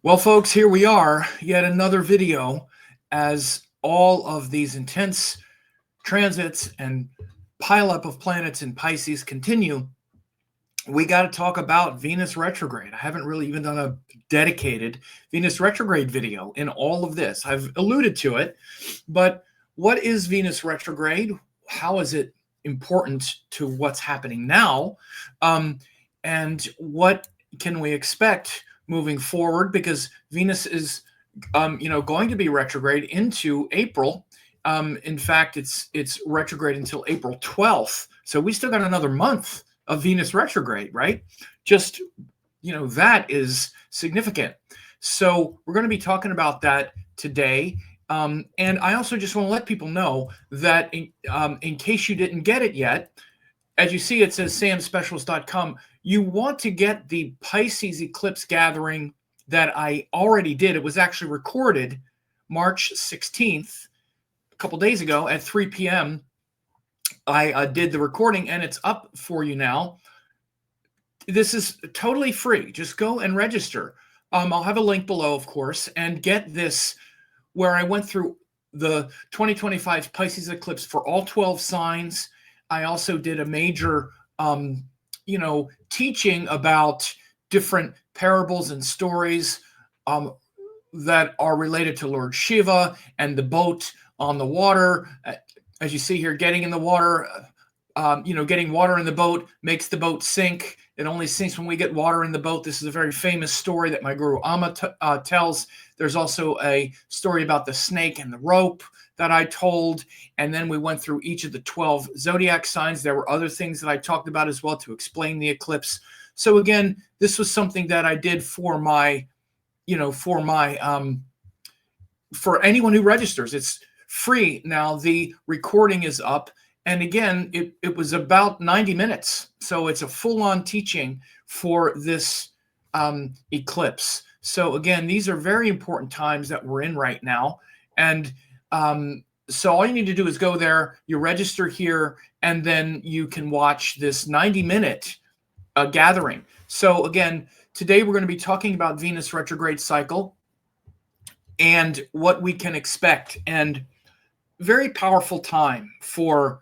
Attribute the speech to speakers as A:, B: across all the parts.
A: Well, folks, here we are, yet another video as all of these intense transits and pileup of planets in Pisces continue. We got to talk about Venus retrograde. I haven't really even done a dedicated Venus retrograde video in all of this. I've alluded to it, but what is Venus retrograde? How is it important to what's happening now? And what can we expect moving forward, because Venus is, going to be retrograde into April. In fact, it's retrograde until April 12th. So we still got another month of Venus retrograde, right? Just, that is significant. So we're going to be talking about that today. And I also just want to let people know that in case you didn't get it yet, as you see, it says samspecialist.com. You want to get the Pisces eclipse gathering that I already did. It was actually recorded March 16th, a couple days ago at 3 p.m. I did the recording, and it's up for you now. This is totally free. Just go and register. I'll have a link below, of course, and get this where I went through the 2025 Pisces eclipse for all 12 signs. I also did a major, teaching about different parables and stories that are related to Lord Shiva and the boat on the water. As you see here, getting in the water, getting water in the boat makes the boat sink. It only sinks when we get water in the boat. This is a very famous story that my guru Amma tells. There's also a story about the snake and the rope that I told, and then we went through each of the 12 zodiac signs. There were other things that I talked about as well to explain the eclipse. So again, this was something that I did for my, for anyone who registers. It's free now. The recording is up, and again, it was about 90 minutes. So it's a full-on teaching for this eclipse. So again, these are very important times that we're in right now, and so all you need to do is go there, you register here, and then you can watch this 90-minute gathering. So again, today we're going to be talking about Venus retrograde cycle and what we can expect. And very powerful time for,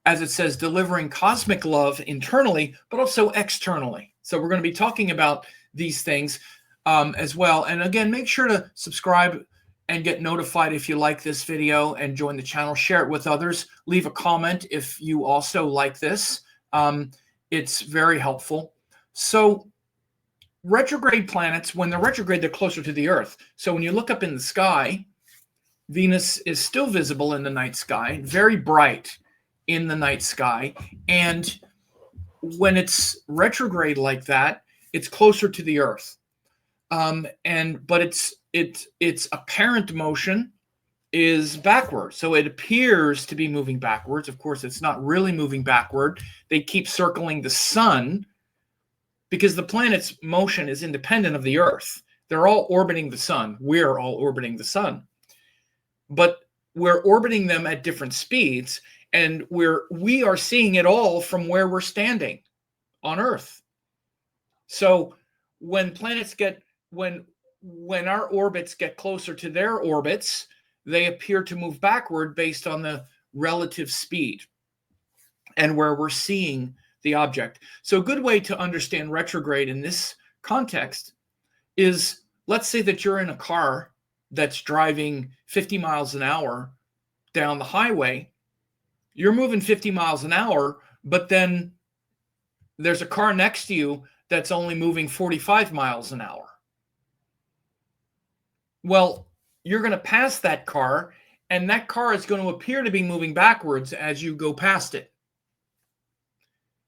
A: as it says, delivering cosmic love internally, but also externally. So we're going to be talking about these things as well. And again, make sure to subscribe and get notified if you like this video, and join the channel. Share it with others. Leave a comment if you also like this. It's very helpful. So retrograde planets, when they're retrograde, they're closer to the Earth. So when you look up in the sky, Venus is still visible in the night sky, very bright in the night sky. And when it's retrograde like that, it's closer to the Earth. But its apparent motion is backward. So it appears to be moving backwards. Of course, it's not really moving backward. They keep circling the sun because the planet's motion is independent of the Earth. They're all orbiting the sun. We're all orbiting the sun. But we're orbiting them at different speeds, and we are seeing it all from where we're standing on Earth. So when planets when our orbits get closer to their orbits, they appear to move backward based on the relative speed and where we're seeing the object. So a good way to understand retrograde in this context is, let's say that you're in a car that's driving 50 miles an hour down the highway. You're moving 50 miles an hour, but then there's a car next to you that's only moving 45 miles an hour. Well, you're going to pass that car, and that car is going to appear to be moving backwards as you go past it.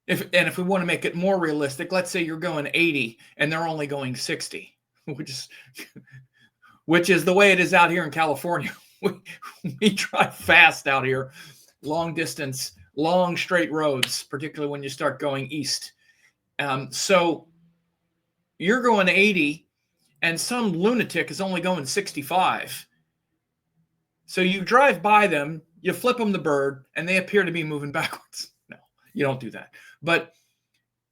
A: If we want to make it more realistic, let's say you're going 80 and they're only going 60, which is the way it is out here in California. We drive fast out here, long distance, long straight roads, particularly when you start going east. So you're going 80, and some lunatic is only going 65. So you drive by them, you flip them the bird, and they appear to be moving backwards. No, you don't do that. But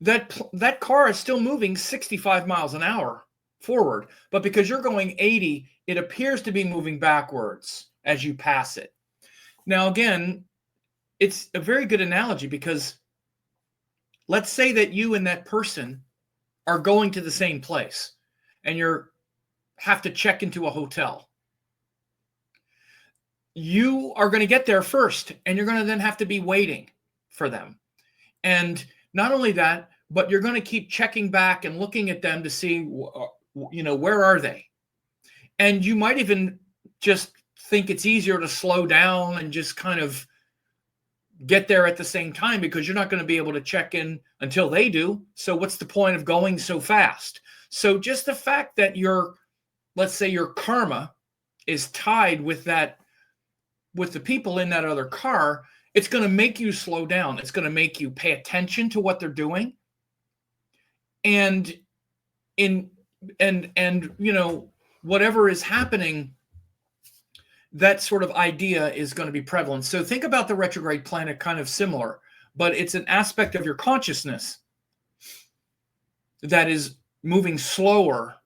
A: that car is still moving 65 miles an hour forward. But because you're going 80, it appears to be moving backwards as you pass it. Now, again, it's a very good analogy because let's say that you and that person are going to the same place and you have to check into a hotel. You are going to get there first and you're going to then have to be waiting for them. And not only that, but you're going to keep checking back and looking at them to see, where are they? And you might even just think it's easier to slow down and just kind of get there at the same time because you're not going to be able to check in until they do. So what's the point of going so fast? So just the fact that let's say your karma is tied with the people in that other car, it's going to make you slow down. It's going to make you pay attention to what they're doing. And whatever is happening, that sort of idea is going to be prevalent. So think about the retrograde planet kind of similar, but it's an aspect of your consciousness that is moving slower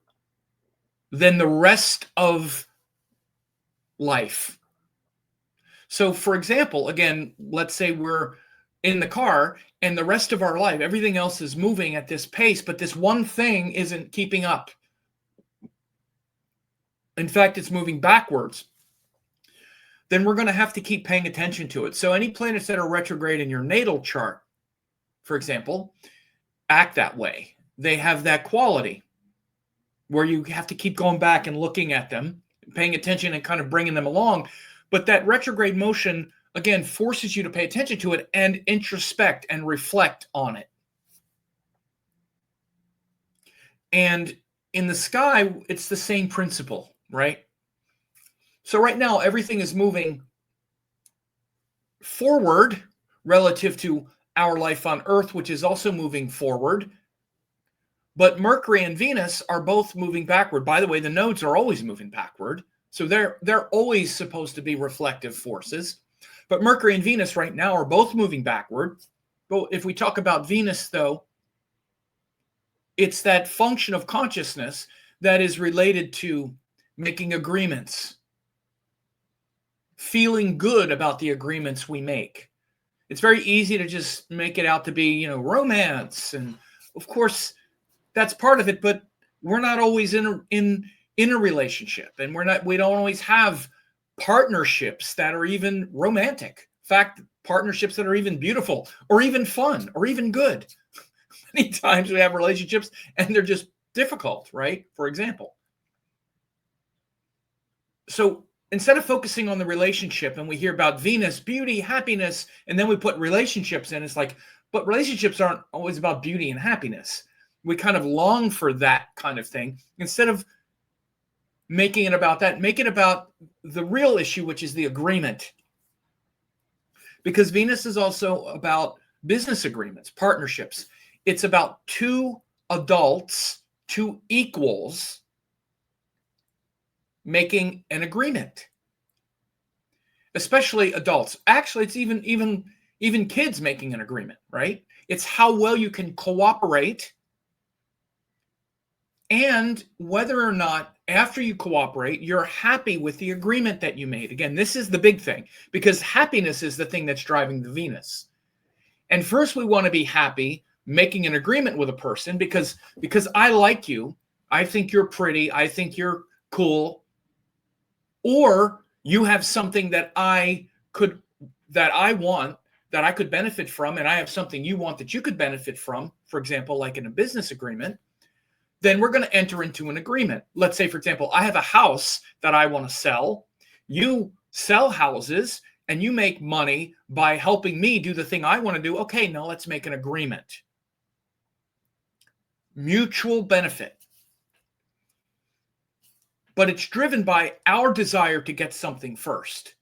A: than the rest of life. So for example, again, let's say we're in the car and the rest of our life, everything else is moving at this pace, but this one thing isn't keeping up. In fact, it's moving backwards. Then we're going to have to keep paying attention to it. So any planets that are retrograde in your natal chart, for example, act that way. They have that quality where you have to keep going back and looking at them, paying attention and kind of bringing them along. But that retrograde motion, again, forces you to pay attention to it and introspect and reflect on it. And in the sky, it's the same principle, right? So right now, everything is moving forward relative to our life on Earth, which is also moving forward. But Mercury and Venus are both moving backward. By the way, the nodes are always moving backward. So they're always supposed to be reflective forces. But Mercury and Venus right now are both moving backward. But if we talk about Venus, though, it's that function of consciousness that is related to making agreements, feeling good about the agreements we make. It's very easy to just make it out to be, romance. And of course, that's part of it, but we're not always in a relationship, and we don't always have partnerships that are even romantic. In fact, partnerships that are even beautiful or even fun or even good. Many times we have relationships and they're just difficult, right? For example. So instead of focusing on the relationship and we hear about Venus, beauty, happiness, and then we put relationships in, it's like, but relationships aren't always about beauty and happiness. We kind of long for that kind of thing. Instead of making it about that, make it about the real issue, which is the agreement. Because Venus is also about business agreements, partnerships. It's about two adults, two equals, making an agreement. Especially adults. Actually, it's even kids making an agreement, right? It's how well you can cooperate and whether or not after you cooperate, you're happy with the agreement that you made. Again, this is the big thing because happiness is the thing that's driving the Venus. And first we want to be happy making an agreement with a person because I like you. I think you're pretty. I think you're cool. Or you have something that I want, that I could benefit from, and I have something you want that you could benefit from, for example, like in a business agreement, then we're going to enter into an agreement. Let's say, for example, I have a house that I want to sell. You sell houses and you make money by helping me do the thing I want to do. Okay, now let's make an agreement. Mutual benefit. But it's driven by our desire to get something first.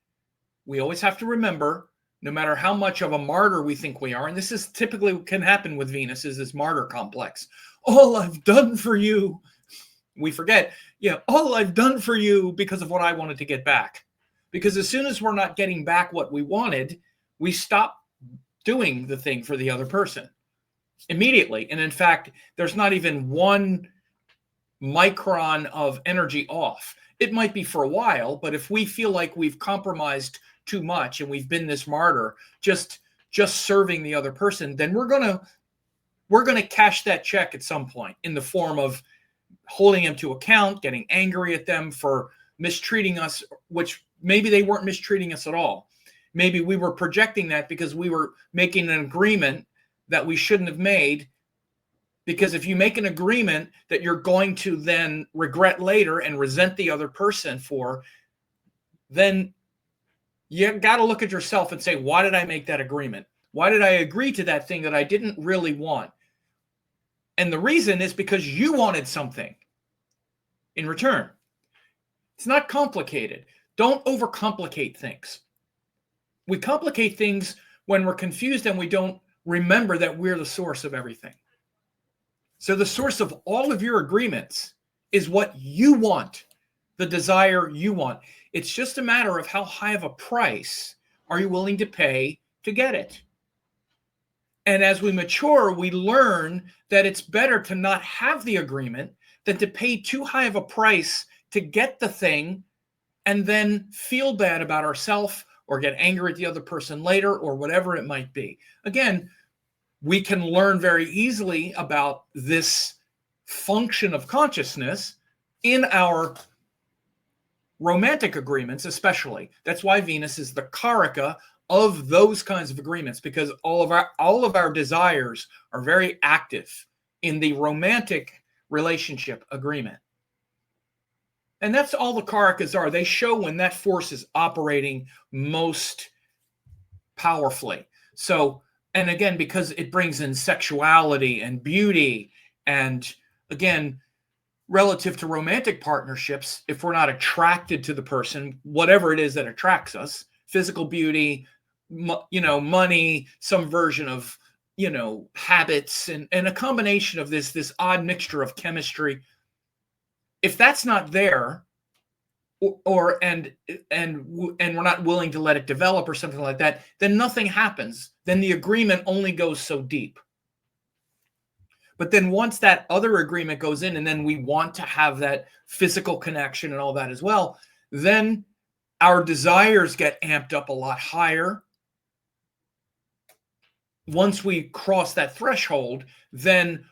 A: We always have to remember, no matter how much of a martyr we think we are, and this is typically what can happen with Venus, is this martyr complex. All I've done for you. We forget, all I've done for you because of what I wanted to get back. Because as soon as we're not getting back what we wanted, we stop doing the thing for the other person immediately. And in fact, there's not even one micron of energy off. It might be for a while, but if we feel like we've compromised too much and we've been this martyr just serving the other person, then we're gonna cash that check at some point in the form of holding them to account, getting angry at them for mistreating us, which maybe they weren't mistreating us at all. Maybe we were projecting that because we were making an agreement that we shouldn't have made. Because if you make an agreement that you're going to then regret later and resent the other person for, then you got to look at yourself and say, why did I make that agreement? Why did I agree to that thing that I didn't really want? And the reason is because you wanted something in return. It's not complicated. Don't overcomplicate things. We complicate things when we're confused and we don't remember that we're the source of everything. So the source of all of your agreements is what you want, the desire you want. It's just a matter of how high of a price are you willing to pay to get it. And as we mature, we learn that it's better to not have the agreement than to pay too high of a price to get the thing and then feel bad about ourselves or get angry at the other person later or whatever it might be. Again, we can learn very easily about this function of consciousness in our romantic agreements, especially. That's why Venus is the karaka of those kinds of agreements, because all of our desires are very active in the romantic relationship agreement. And that's all the karakas are. They show when that force is operating most powerfully. So, and again, because it brings in sexuality and beauty, and again, relative to romantic partnerships, if we're not attracted to the person, whatever it is that attracts us, physical beauty, money, some version of, habits, and a combination of this odd mixture of chemistry. If that's not there, and we're not willing to let it develop or something like that, then nothing happens. Then the agreement only goes so deep. But then once that other agreement goes in, and then we want to have that physical connection and all that as well, then our desires get amped up a lot higher. Once we cross that threshold, then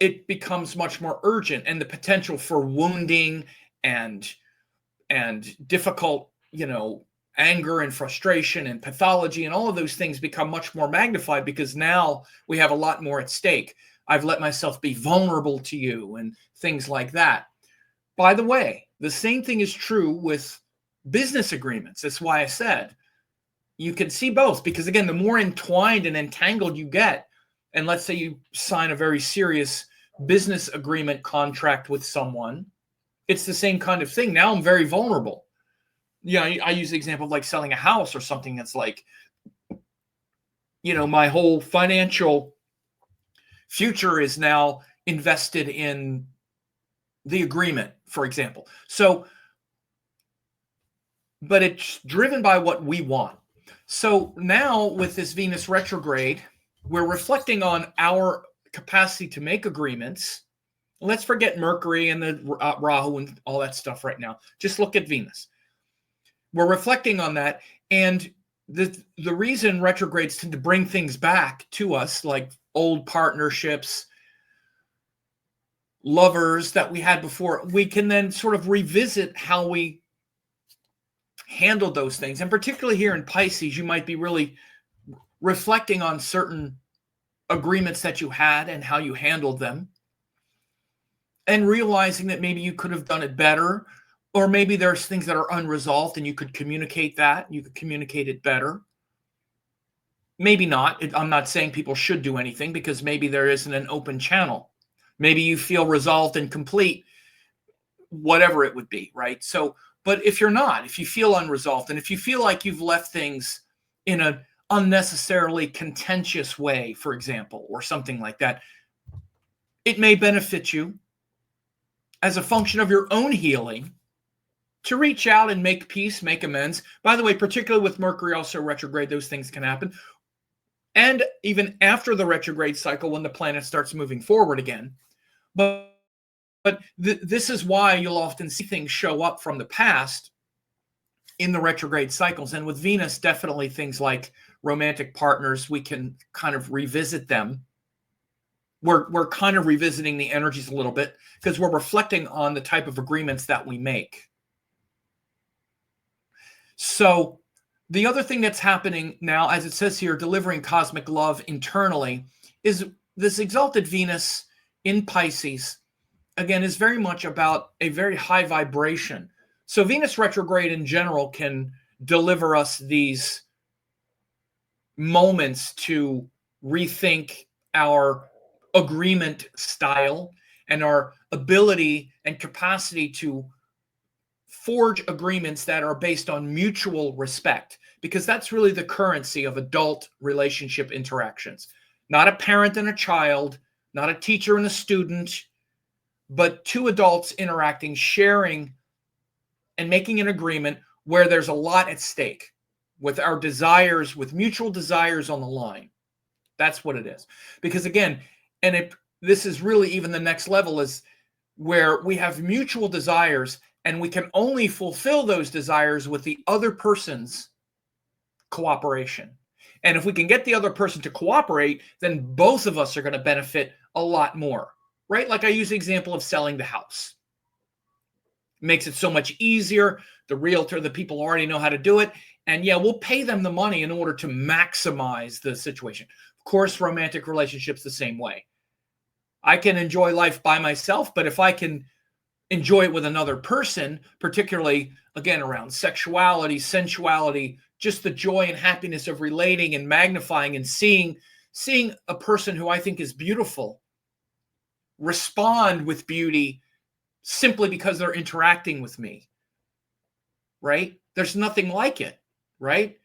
A: it becomes much more urgent, and the potential for wounding and difficult, anger and frustration and pathology and all of those things become much more magnified, because now we have a lot more at stake. I've let myself be vulnerable to you and things like that. By the way, the same thing is true with business agreements. That's why I said you can see both, because again, the more entwined and entangled you get, and let's say you sign a very serious business agreement contract with someone, it's the same kind of thing. Now I'm very vulnerable. I use the example of like selling a house or something that's like, my whole financial future is now invested in the agreement, for example. So, but it's driven by what we want. So now with this Venus retrograde, we're reflecting on our capacity to make agreements. Let's forget Mercury and the Rahu and all that stuff right now. Just look at Venus. We're reflecting on that. And the reason retrogrades tend to bring things back to us, like old partnerships, lovers that we had before, we can then sort of revisit how we handled those things. And particularly here in Pisces, you might be really reflecting on certain agreements that you had and how you handled them, and realizing that maybe you could have done it better, or maybe there's things that are unresolved and you could communicate that, you could communicate it better. Maybe not. I'm not saying people should do anything, because maybe there isn't an open channel. Maybe you feel resolved and complete, whatever it would be, right? So, but if you're not, if you feel unresolved, and if you feel like you've left things in an unnecessarily contentious way, for example, or something like that, it may benefit you as a function of your own healing to reach out and make peace, make amends. By the way, particularly with Mercury also retrograde, those things can happen. And even after the retrograde cycle, when the planet starts moving forward again. But But this is why you'll often see things show up from the past in the retrograde cycles. And with Venus, definitely things like romantic partners, we can kind of revisit them. We're kind of revisiting the energies a little bit because we're reflecting on the type of agreements that we make. So the other thing that's happening now, as it says here, delivering cosmic love internally, is this exalted Venus in Pisces, again, is very much about a very high vibration. So Venus retrograde in general can deliver us these moments to rethink our agreement style and our ability and capacity to forge agreements that are based on mutual respect, because that's really the currency of adult relationship interactions. Not a parent and a child, not a teacher and a student, but two adults interacting, sharing, and making an agreement where there's a lot at stake with our desires, with mutual desires on the line. That's what it is. Because again, this is really even the next level, is where we have mutual desires and we can only fulfill those desires with the other person's cooperation. And if we can get the other person to cooperate, then both of us are going to benefit a lot more, right? Like I use the example of selling the house. It makes it so much easier. The realtor, the people already know how to do it. And yeah, we'll pay them the money in order to maximize the situation. Of course, romantic relationships the same way. I can enjoy life by myself, but if I can enjoy it with another person, particularly, again, around sexuality, sensuality, just the joy and happiness of relating and magnifying and seeing a person who I think is beautiful respond with beauty simply because they're interacting with me, right? There's nothing like it, right?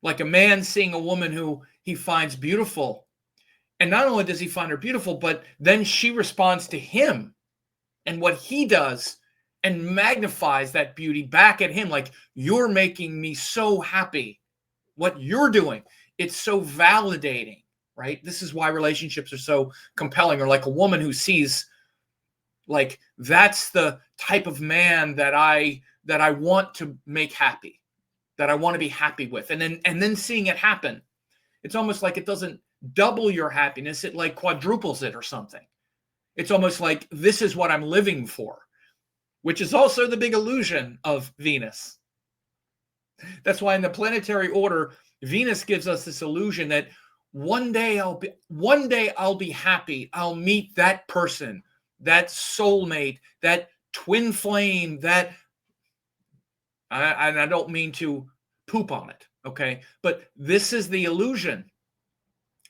A: Like a man seeing a woman who he finds beautiful. And not only does he find her beautiful, but then she responds to him and what he does and magnifies that beauty back at him. Like, you're making me so happy. What you're doing, it's so validating, right? This is why relationships are so compelling. Or like a woman who sees, like, that's the type of man that I want to make happy, that I want to be happy with. And then seeing it happen. It's almost like it doesn't double your happiness. It like quadruples it or something. It's almost like this is what I'm living for, which is also the big illusion of Venus. That's why in the planetary order, Venus gives us this illusion that one day I'll be happy. I'll meet that person, that soulmate, that twin flame, that I don't mean to poop on it, okay? But this is the illusion.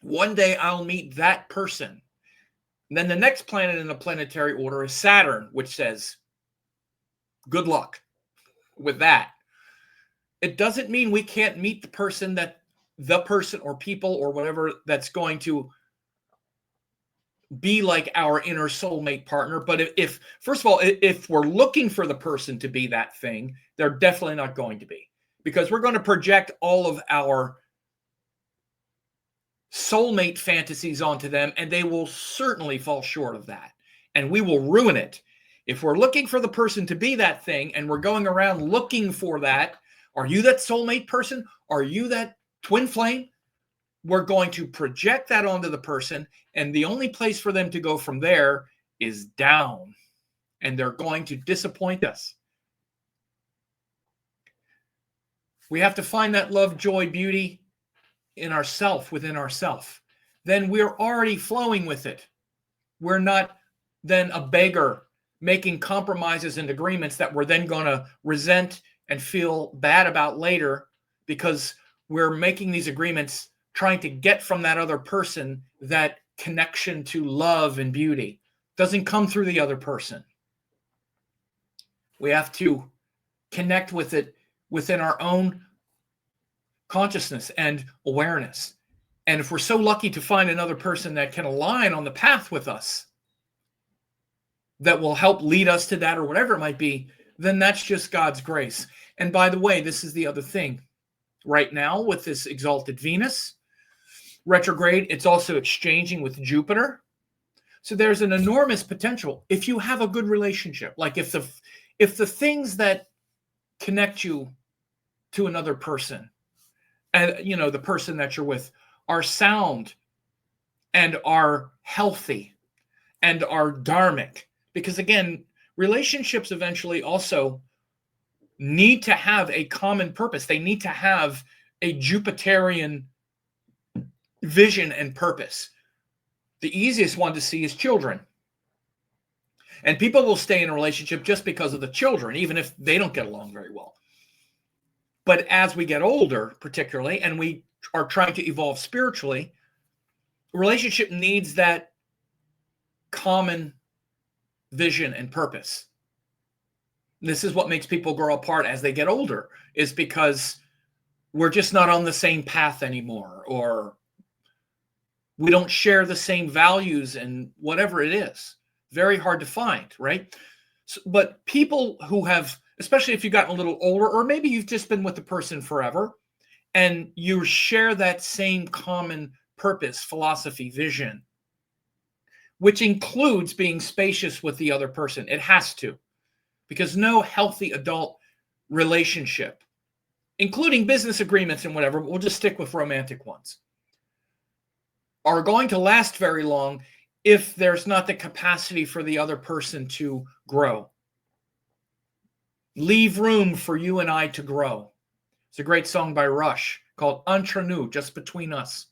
A: One day I'll meet that person. And then the next planet in the planetary order is Saturn, which says, good luck with that. It doesn't mean we can't meet the person or people or whatever that's going to be like our inner soulmate partner. But if first of all, if we're looking for the person to be that thing, they're definitely not going to be, because we're going to project all of our soulmate fantasies onto them, and they will certainly fall short of that, and we will ruin it. If we're looking for the person to be that thing and we're going around looking for that, are you that soulmate person? Are you that twin flame? We're going to project that onto the person, and the only place for them to go from there is down, and they're going to disappoint us. We have to find that love, joy, beauty in ourself, within ourself. Then we're already flowing with it. We're not then a beggar making compromises and agreements that we're then going to resent and feel bad about later, because we're making these agreements trying to get from that other person that connection to love and beauty. Doesn't come through the other person. We have to connect with it within our own consciousness and awareness. And if we're so lucky to find another person that can align on the path with us, that will help lead us to that or whatever it might be, then that's just God's grace. And by the way, this is the other thing. Right now, with this exalted Venus retrograde, it's also exchanging with Jupiter. So there's an enormous potential if you have a good relationship. Like if the things that connect you to another person, and the person that you're with, are sound and are healthy and are dharmic. Because again, relationships eventually also need to have a common purpose. They need to have a Jupiterian vision and purpose. The easiest one to see is children. And people will stay in a relationship just because of the children, even if they don't get along very well. But as we get older, particularly, and we are trying to evolve spiritually, a relationship needs that common vision and purpose. This is what makes people grow apart as they get older, is because we're just not on the same path anymore, or we don't share the same values, and whatever it is. Very hard to find, right? So, but people who have, especially if you've gotten a little older, or maybe you've just been with the person forever, and you share that same common purpose, philosophy, vision, which includes being spacious with the other person. It has to, because no healthy adult relationship, including business agreements and whatever, but we'll just stick with romantic ones, are going to last very long if there's not the capacity for the other person to grow. Leave room for you and I to grow. It's a great song by Rush called Entre Nous, Just Between Us.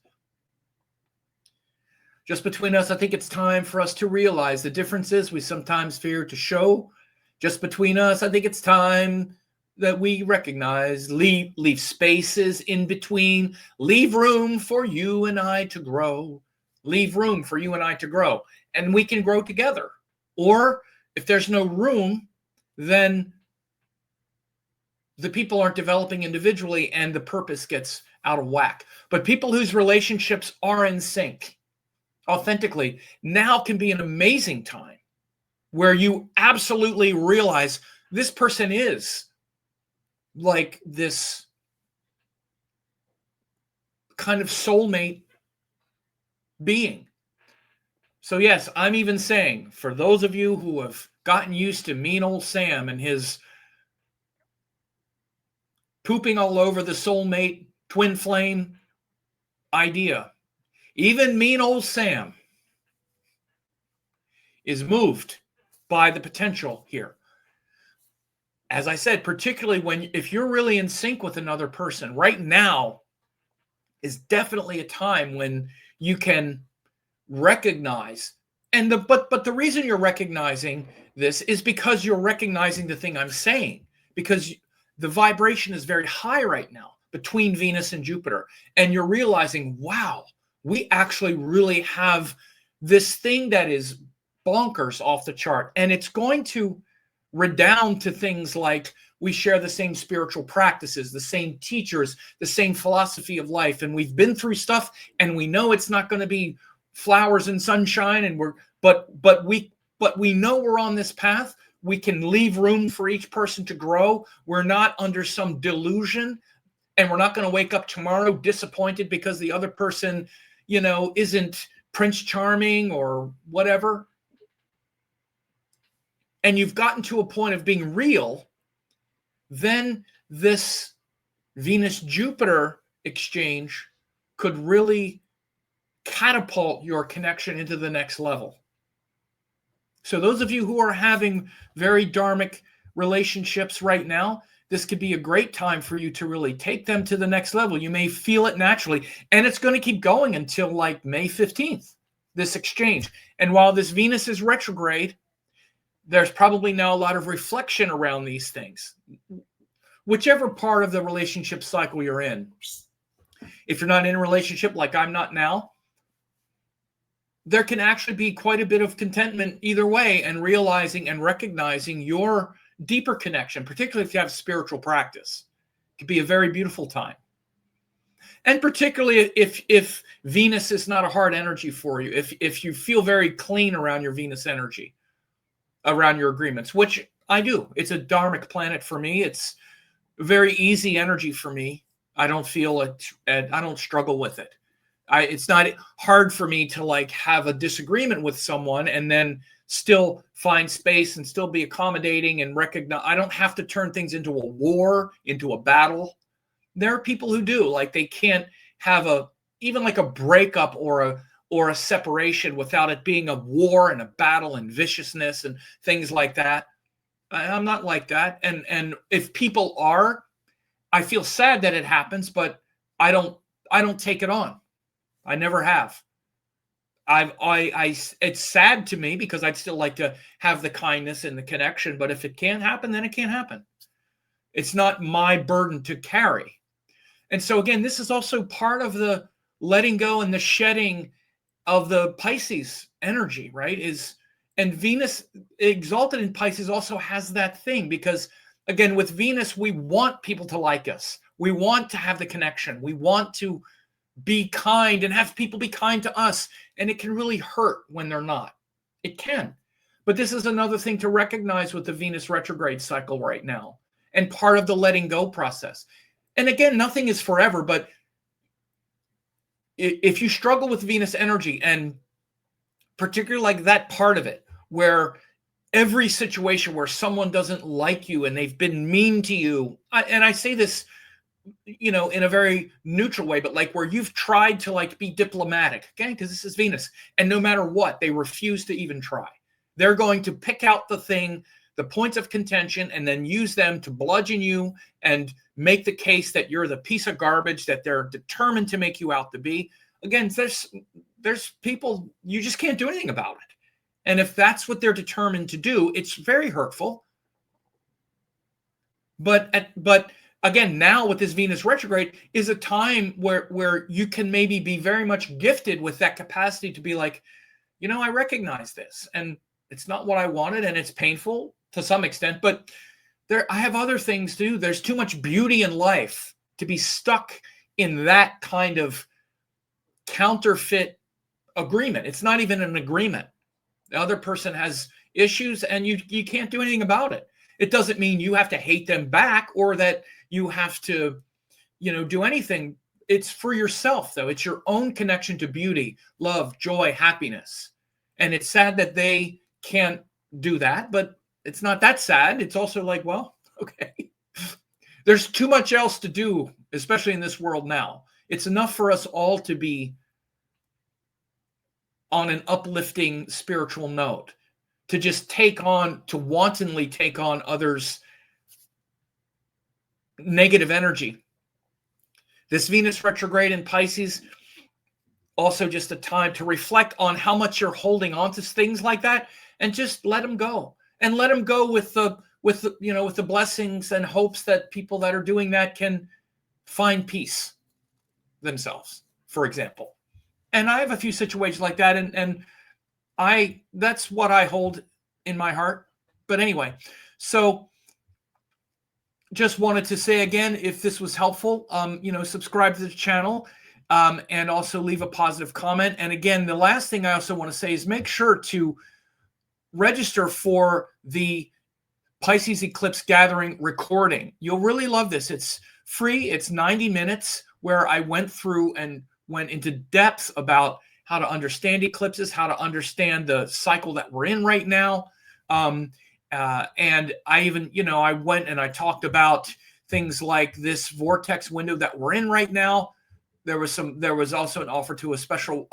A: Just between us, I think it's time for us to realize the differences we sometimes fear to show. Just between us, I think it's time that we recognize, leave spaces in between, leave room for you and I to grow. Leave room for you and I to grow, and we can grow together. Or if there's no room, then the people aren't developing individually and the purpose gets out of whack. But people whose relationships are in sync authentically, now can be an amazing time where you absolutely realize this person is like this kind of soulmate being. So yes, I'm even saying, for those of you who have gotten used to mean old Sam and his pooping all over the soulmate twin flame idea, even mean old Sam is moved by the potential here. As I said, particularly if you're really in sync with another person, right now is definitely a time when you can recognize, but the reason you're recognizing this is because you're recognizing the thing I'm saying, because the vibration is very high right now between Venus and Jupiter, and you're realizing, wow, we actually really have this thing that is bonkers off the chart, and it's going to redound to things like we share the same spiritual practices, the same teachers, the same philosophy of life, and we've been through stuff, and we know it's not going to be flowers and sunshine, and but we know we're on this path. We can leave room for each person to grow. We're not under some delusion, and we're not going to wake up tomorrow disappointed because the other person, isn't Prince Charming or whatever. And you've gotten to a point of being real, then this Venus-Jupiter exchange could really catapult your connection into the next level. So those of you who are having very dharmic relationships right now, this could be a great time for you to really take them to the next level. You may feel it naturally, and it's going to keep going until like May 15th, this exchange. And while this Venus is retrograde, there's probably now a lot of reflection around these things, whichever part of the relationship cycle you're in. If you're not in a relationship like I'm not now, there can actually be quite a bit of contentment either way, and realizing and recognizing your deeper connection, particularly if you have spiritual practice. It could be a very beautiful time. And particularly if Venus is not a hard energy for you, if you feel very clean around your Venus energy, around your agreements, which I do. It's a dharmic planet for me. It's very easy energy for me. I don't feel it. I don't struggle with it. It's not hard for me to like have a disagreement with someone and then still find space and still be accommodating and recognize. I don't have to turn things into a war, into a battle. There are people who do, like they can't have even like a breakup or a separation without it being a war and a battle and viciousness and things like that. I'm not like that. And if people are, I feel sad that it happens, but I don't take it on. I never have. It's sad to me because I'd still like to have the kindness and the connection, but if it can't happen, then it can't happen. It's not my burden to carry. And so again, this is also part of the letting go and the shedding of the Pisces energy, right? And Venus exalted in Pisces also has that thing because again, with Venus, we want people to like us. We want to have the connection. We want to be kind and have people be kind to us. And it can really hurt when they're not. It can. But this is another thing to recognize with the Venus retrograde cycle right now and part of the letting go process. And again, nothing is forever, but if you struggle with Venus energy and particularly like that part of it, where every situation where someone doesn't like you and they've been mean to you, and I say this, in a very neutral way, but like where you've tried to like be diplomatic, okay? Because this is Venus. And no matter what, they refuse to even try. They're going to pick out the points of contention, and then use them to bludgeon you and make the case that you're the piece of garbage that they're determined to make you out to be. Again, there's people, you just can't do anything about it. And if that's what they're determined to do, it's very hurtful. But again, now with this Venus retrograde is a time where you can maybe be very much gifted with that capacity to be like, I recognize this and it's not what I wanted and it's painful to some extent, but I have other things to do. There's too much beauty in life to be stuck in that kind of counterfeit agreement. It's not even an agreement. The other person has issues and you can't do anything about it. It doesn't mean you have to hate them back or that you have to, do anything. It's for yourself, though. It's your own connection to beauty, love, joy, happiness. And it's sad that they can't do that, but it's not that sad. It's also like, well, okay. There's too much else to do, especially in this world now. It's enough for us all to be on an uplifting spiritual note, to just wantonly take on others' negative energy. This Venus retrograde in Pisces, also just a time to reflect on how much you're holding on to things like that and just let them go. And let them go with the blessings and hopes that people that are doing that can find peace themselves, for example. And I have a few situations like that, and that's what I hold in my heart. But anyway, so just wanted to say again, if this was helpful, subscribe to the channel, and also leave a positive comment. And again, the last thing I also want to say is make sure to register for the Pisces Eclipse Gathering recording. You'll really love this. It's free. It's 90 minutes where I went through and went into depth about how to understand eclipses, how to understand the cycle that we're in right now. And I even, I went and I talked about things like this vortex window that we're in right now. There was also an offer to a special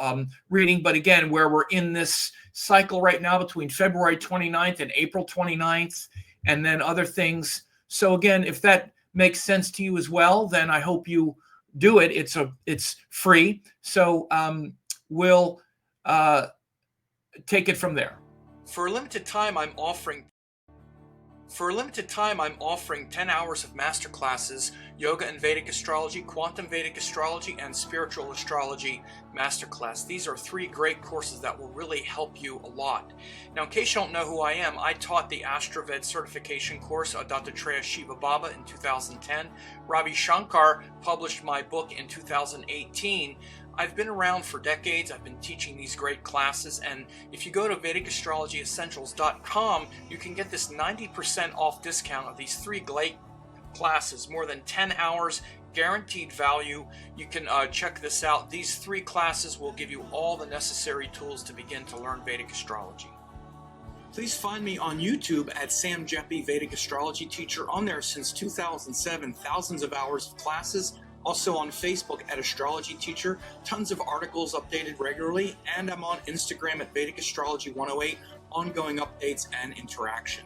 A: reading, but again, where we're in this cycle right now between February 29th and April 29th, and then other things. So again, if that makes sense to you as well, then I hope you do it. It's free. So we'll take it from there. For a limited time, I'm offering 10 hours of masterclasses, Yoga and Vedic Astrology, Quantum Vedic Astrology, and Spiritual Astrology Masterclass. These are 3 great courses that will really help you a lot. Now, in case you don't know who I am, I taught the Astroved certification course, Dattatreya Shiva Baba, in 2010. Ravi Shankar published my book in 2018. I've been around for decades. I've been teaching these great classes, and if you go to VedicAstrologyEssentials.com, you can get this 90% off discount of these 3 great classes, more than 10 hours, guaranteed value. You can check this out. These 3 classes will give you all the necessary tools to begin to learn Vedic astrology. Please find me on YouTube at Sam Jeppy, Vedic astrology teacher. On there since 2007, thousands of hours of classes. Also on Facebook at Astrology Teacher, tons of articles updated regularly. And I'm on Instagram at Vedic Astrology 108, ongoing updates and interaction.